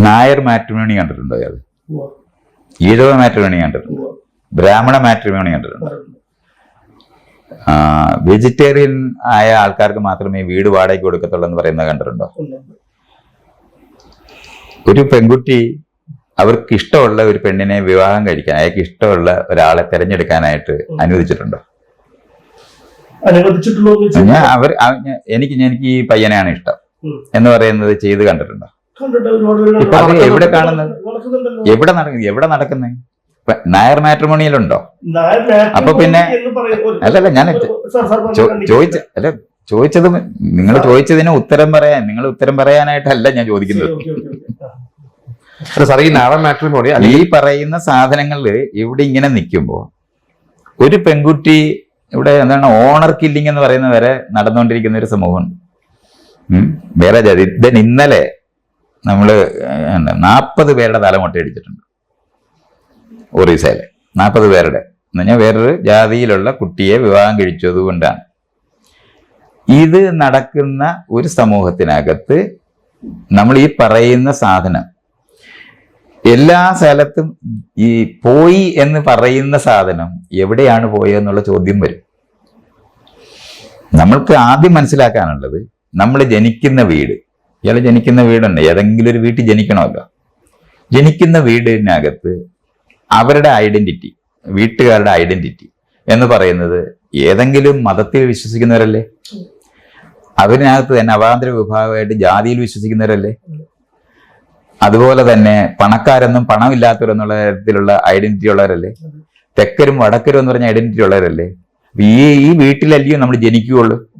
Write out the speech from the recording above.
Nair matrimony കണ്ടിട്ടുണ്ടോ അയാൾ? Ezhava matrimony കണ്ടിട്ടുണ്ടോ? ബ്രാഹ്മണ മാട്രിമോണി കണ്ടിട്ടുണ്ടോ? വെജിറ്റേറിയൻ ആയ ആൾക്കാർക്ക് മാത്രമേ വീട് വാടകയ്ക്ക് കൊടുക്കത്തുള്ളൂ എന്ന് പറയുന്നത് കണ്ടിട്ടുണ്ടോ? ഒരു പെൺകുട്ടി അവർക്ക് ഇഷ്ടമുള്ള ഒരു പെണ്ണിനെ വിവാഹം കഴിക്കാൻ, അയാൾക്ക് ഇഷ്ടമുള്ള ഒരാളെ തിരഞ്ഞെടുക്കാനായിട്ട് അനുവദിച്ചിട്ടുണ്ടോ? എനിക്ക് ഈ പയ്യനെയാണ് ഇഷ്ടം എന്ന് പറയുന്നത് ചെയ്ത് കണ്ടിട്ടുണ്ടോ? അത് എവിടെ കാണുന്നത്? എവിടെ നടക്കുന്നത്? നായർ മാട്രിമോണിയിലുണ്ടോ? അപ്പൊ പിന്നെ അല്ലല്ല, ഞാൻ ചോദിച്ചത് നിങ്ങൾ ചോദിച്ചതിന് ഉത്തരം പറയാൻ, നിങ്ങൾ ഉത്തരം പറയാനായിട്ടല്ല ഞാൻ ചോദിക്കുന്നത്. ഈ നായർ മാട്രിമോണി ഈ പറയുന്ന സാധനങ്ങളില് ഇവിടെ ഇങ്ങനെ നിൽക്കുമ്പോ ഒരു പെൺകുട്ടി ഇവിടെ എന്താണ് ഓണർ കില്ലിംഗ് എന്ന് പറയുന്ന വരെ നടന്നുകൊണ്ടിരിക്കുന്ന ഒരു സമൂഹമുണ്ട്. വേറെ ജാതി. ഇന്നലെ നമ്മള് 40 പേരുടെ തലമുട്ടയടിച്ചിട്ടുണ്ട് ഒറീസയിലെ. 40 പേരുടെ എന്ന് പറഞ്ഞാൽ വേറൊരു ജാതിയിലുള്ള കുട്ടിയെ വിവാഹം കഴിച്ചത് കൊണ്ടാണ്. ഇത് നടക്കുന്ന ഒരു സമൂഹത്തിനകത്ത് നമ്മൾ ഈ പറയുന്ന സാധനം എല്ലാ സ്ഥലത്തും ഈ പോയി എന്ന് പറയുന്ന സാധനം എവിടെയാണ് പോയെന്നുള്ള ചോദ്യം വരും. നമ്മൾക്ക് ആദ്യം മനസ്സിലാക്കാനുള്ളത്, നമ്മൾ ജനിക്കുന്ന വീട്, ഇയാൾ ജനിക്കുന്ന വീടുണ്ട്, ഏതെങ്കിലും ഒരു വീട്ടിൽ ജനിക്കണമല്ലോ. ജനിക്കുന്ന വീടിനകത്ത് അവരുടെ ഐഡന്റിറ്റി, വീട്ടുകാരുടെ ഐഡന്റിറ്റി എന്ന് പറയുന്നത് ഏതെങ്കിലും മതത്തിൽ വിശ്വസിക്കുന്നവരല്ലേ? അവരിനകത്ത് തന്നെ അവാന്തര വിഭാഗമായിട്ട് ജാതിയിൽ വിശ്വസിക്കുന്നവരല്ലേ? അതുപോലെ തന്നെ പണക്കാരെന്നും പണമില്ലാത്തവരെന്നുള്ള തരത്തിലുള്ള ഐഡന്റിറ്റി ഉള്ളവരല്ലേ? തെക്കരും വടക്കരും എന്ന് പറഞ്ഞ ഐഡന്റിറ്റി ഉള്ളവരല്ലേ? ഈ വീട്ടിലല്ലയോ നമ്മൾ ജനിക്കുകയുള്ളൂ.